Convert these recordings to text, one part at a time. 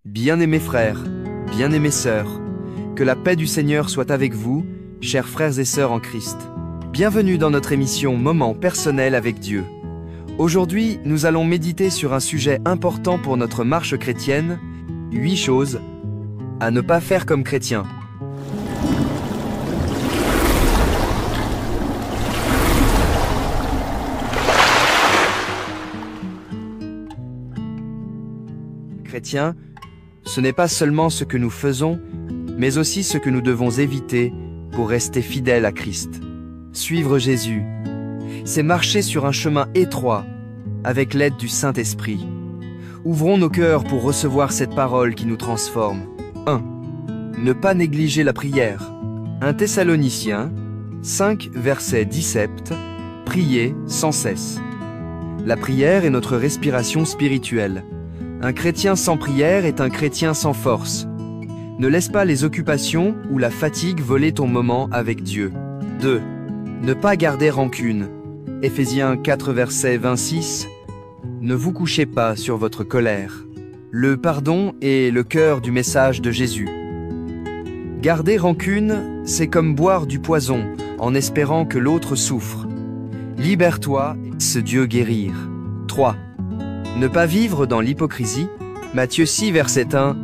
Bien-aimés frères, bien-aimées sœurs, que la paix du Seigneur soit avec vous, chers frères et sœurs en Christ. Bienvenue dans notre émission Moment personnel avec Dieu. Aujourd'hui, nous allons méditer sur un sujet important pour notre marche chrétienne, 8 choses à ne pas faire comme chrétien. Chrétien, ce n'est pas seulement ce que nous faisons, mais aussi ce que nous devons éviter pour rester fidèles à Christ. Suivre Jésus, c'est marcher sur un chemin étroit avec l'aide du Saint-Esprit. Ouvrons nos cœurs pour recevoir cette parole qui nous transforme. 1. Ne pas négliger la prière. 1 Thessaloniciens 5, verset 17. Priez sans cesse. La prière est notre respiration spirituelle. Un chrétien sans prière est un chrétien sans force. Ne laisse pas les occupations ou la fatigue voler ton moment avec Dieu. 2. Ne pas garder rancune. Éphésiens 4, verset 26. Ne vous couchez pas sur votre colère. Le pardon est le cœur du message de Jésus. Garder rancune, c'est comme boire du poison en espérant que l'autre souffre. Libère-toi et laisse Dieu guérir. 3. Ne pas vivre dans l'hypocrisie. Matthieu 6, verset 1.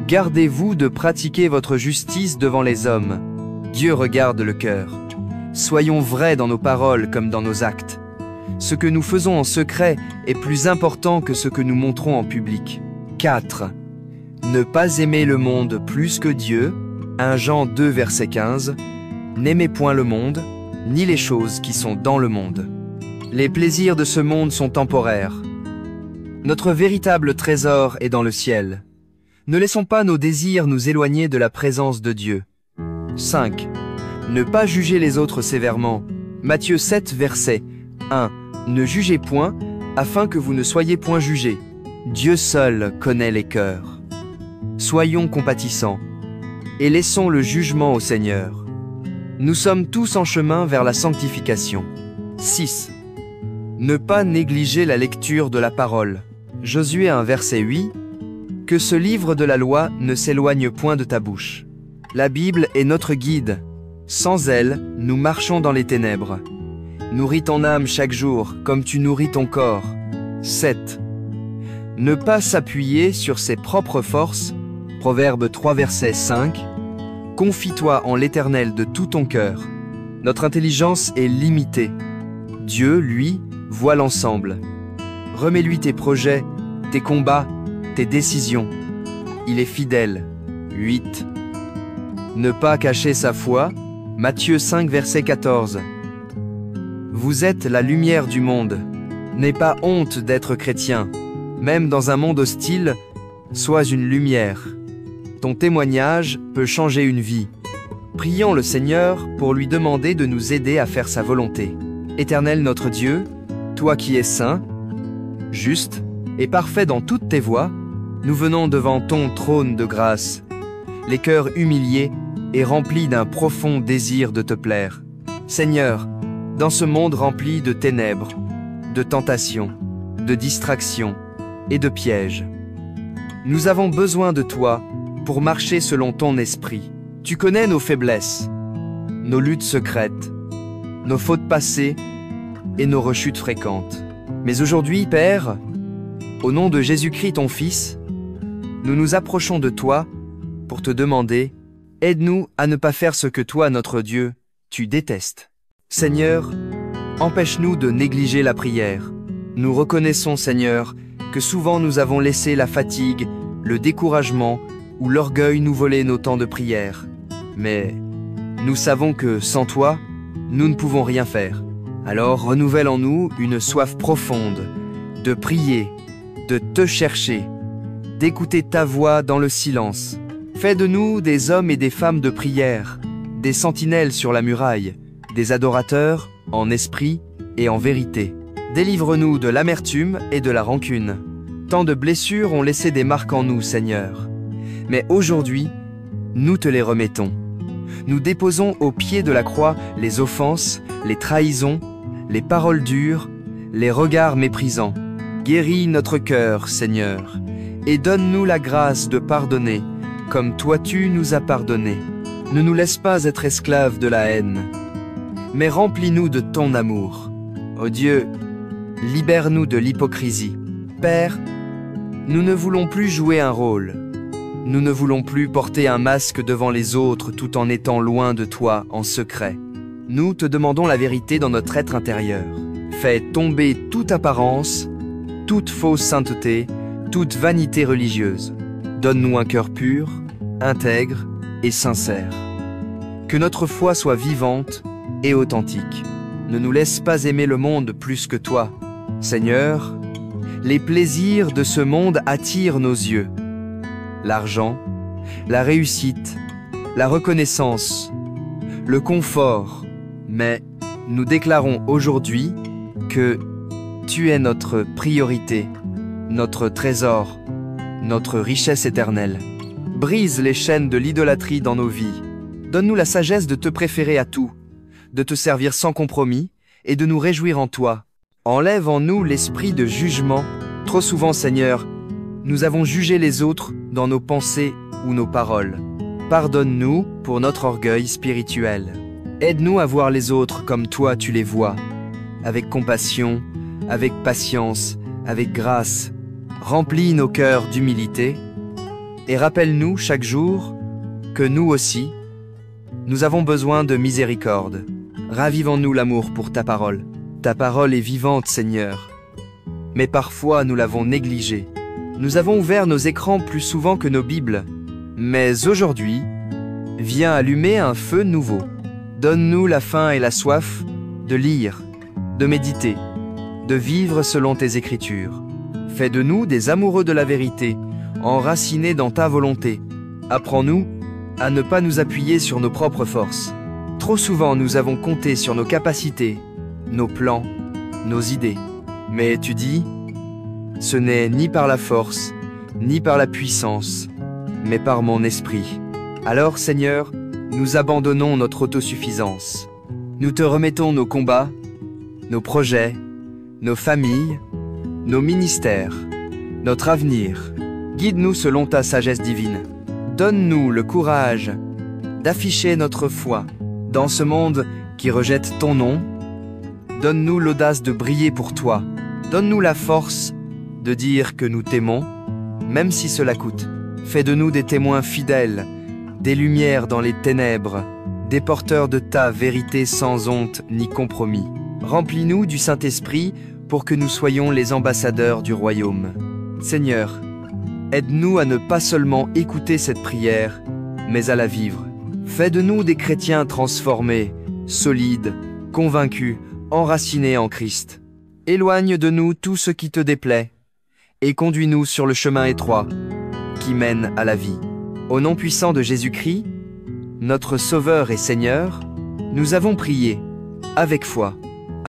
Gardez-vous de pratiquer votre justice devant les hommes. Dieu regarde le cœur. Soyons vrais dans nos paroles comme dans nos actes. Ce que nous faisons en secret est plus important que ce que nous montrons en public. 4. Ne pas aimer le monde plus que Dieu. 1 Jean 2, verset 15. N'aimez point le monde, ni les choses qui sont dans le monde. Les plaisirs de ce monde sont temporaires. Notre véritable trésor est dans le ciel. Ne laissons pas nos désirs nous éloigner de la présence de Dieu. 5. Ne pas juger les autres sévèrement. Matthieu 7, verset 1. Ne jugez point, afin que vous ne soyez point jugés. Dieu seul connaît les cœurs. Soyons compatissants, et laissons le jugement au Seigneur. Nous sommes tous en chemin vers la sanctification. 6. Ne pas négliger la lecture de la parole. Josué 1, verset 8. Que ce livre de la loi ne s'éloigne point de ta bouche. La Bible est notre guide. Sans elle, nous marchons dans les ténèbres. Nourris ton âme chaque jour, comme tu nourris ton corps. 7. Ne pas s'appuyer sur ses propres forces. Proverbe 3, verset 5. Confie-toi en l'Éternel de tout ton cœur. Notre intelligence est limitée. Dieu, lui, voit l'ensemble. Remets-lui tes projets, tes combats, tes décisions. Il est fidèle. 8. Ne pas cacher sa foi. Matthieu 5, verset 14. Vous êtes la lumière du monde. N'aie pas honte d'être chrétien. Même dans un monde hostile, sois une lumière. Ton témoignage peut changer une vie. Prions le Seigneur pour lui demander de nous aider à faire sa volonté. Éternel notre Dieu, toi qui es saint, juste et parfait dans toutes tes voies, nous venons devant ton trône de grâce, les cœurs humiliés et remplis d'un profond désir de te plaire. Seigneur, dans ce monde rempli de ténèbres, de tentations, de distractions et de pièges, nous avons besoin de toi pour marcher selon ton esprit. Tu connais nos faiblesses, nos luttes secrètes, nos fautes passées et nos rechutes fréquentes. Mais aujourd'hui, Père, au nom de Jésus-Christ ton Fils, nous nous approchons de toi pour te demander, aide-nous à ne pas faire ce que toi, notre Dieu, tu détestes. Seigneur, empêche-nous de négliger la prière. Nous reconnaissons, Seigneur, que souvent nous avons laissé la fatigue, le découragement ou l'orgueil nous voler nos temps de prière. Mais nous savons que sans toi, nous ne pouvons rien faire. Alors renouvelle en nous une soif profonde de prier, de te chercher, d'écouter ta voix dans le silence. Fais de nous des hommes et des femmes de prière, des sentinelles sur la muraille, des adorateurs en esprit et en vérité. Délivre-nous de l'amertume et de la rancune. Tant de blessures ont laissé des marques en nous, Seigneur. Mais aujourd'hui, nous te les remettons. Nous déposons au pied de la croix les offenses, les trahisons, les paroles dures, les regards méprisants. Guéris notre cœur, Seigneur. et donne-nous la grâce de pardonner, comme toi tu nous as pardonné. Ne nous laisse pas être esclaves de la haine, mais remplis-nous de ton amour. Ô Dieu, libère-nous de l'hypocrisie. Père, nous ne voulons plus jouer un rôle. Nous ne voulons plus porter un masque devant les autres tout en étant loin de toi en secret. Nous te demandons la vérité dans notre être intérieur. Fais tomber toute apparence, toute fausse sainteté, toute vanité religieuse. Donne-nous un cœur pur, intègre et sincère. Que notre foi soit vivante et authentique. Ne nous laisse pas aimer le monde plus que toi. Seigneur, les plaisirs de ce monde attirent nos yeux. L'argent, la réussite, la reconnaissance, le confort. Mais nous déclarons aujourd'hui que tu es notre priorité, notre trésor, notre richesse éternelle. Brise les chaînes de l'idolâtrie dans nos vies. Donne-nous la sagesse de te préférer à tout, de te servir sans compromis et de nous réjouir en toi. Enlève en nous l'esprit de jugement. Trop souvent, Seigneur, nous avons jugé les autres dans nos pensées ou nos paroles. Pardonne-nous pour notre orgueil spirituel. Aide-nous à voir les autres comme toi tu les vois, avec compassion, avec patience, avec grâce. Remplis nos cœurs d'humilité et rappelle-nous chaque jour que nous aussi, nous avons besoin de miséricorde. Ravive en nous l'amour pour ta parole. Ta parole est vivante, Seigneur. Mais parfois, nous l'avons négligée. Nous avons ouvert nos écrans plus souvent que nos Bibles. Mais aujourd'hui, viens allumer un feu nouveau. Donne-nous la faim et la soif de lire, de méditer, de vivre selon tes Écritures. Fais de nous des amoureux de la vérité, enracinés dans ta volonté. Apprends-nous à ne pas nous appuyer sur nos propres forces. Trop souvent, nous avons compté sur nos capacités, nos plans, nos idées. Mais tu dis, ce n'est ni par la force, ni par la puissance, mais par mon esprit. Alors, Seigneur, nous abandonnons notre autosuffisance. Nous te remettons nos combats, nos projets, nos familles, nos ministères, notre avenir. Guide-nous selon ta sagesse divine. Donne-nous le courage d'afficher notre foi dans ce monde qui rejette ton nom. Donne-nous l'audace de briller pour toi. Donne-nous la force de dire que nous t'aimons, même si cela coûte. Fais de nous des témoins fidèles, des lumières dans les ténèbres, des porteurs de ta vérité sans honte ni compromis. Remplis-nous du Saint-Esprit pour que nous soyons les ambassadeurs du royaume. Seigneur, aide-nous à ne pas seulement écouter cette prière, mais à la vivre. Fais de nous des chrétiens transformés, solides, convaincus, enracinés en Christ. Éloigne de nous tout ce qui te déplaît et conduis-nous sur le chemin étroit qui mène à la vie. Au nom puissant de Jésus-Christ, notre Sauveur et Seigneur, nous avons prié avec foi.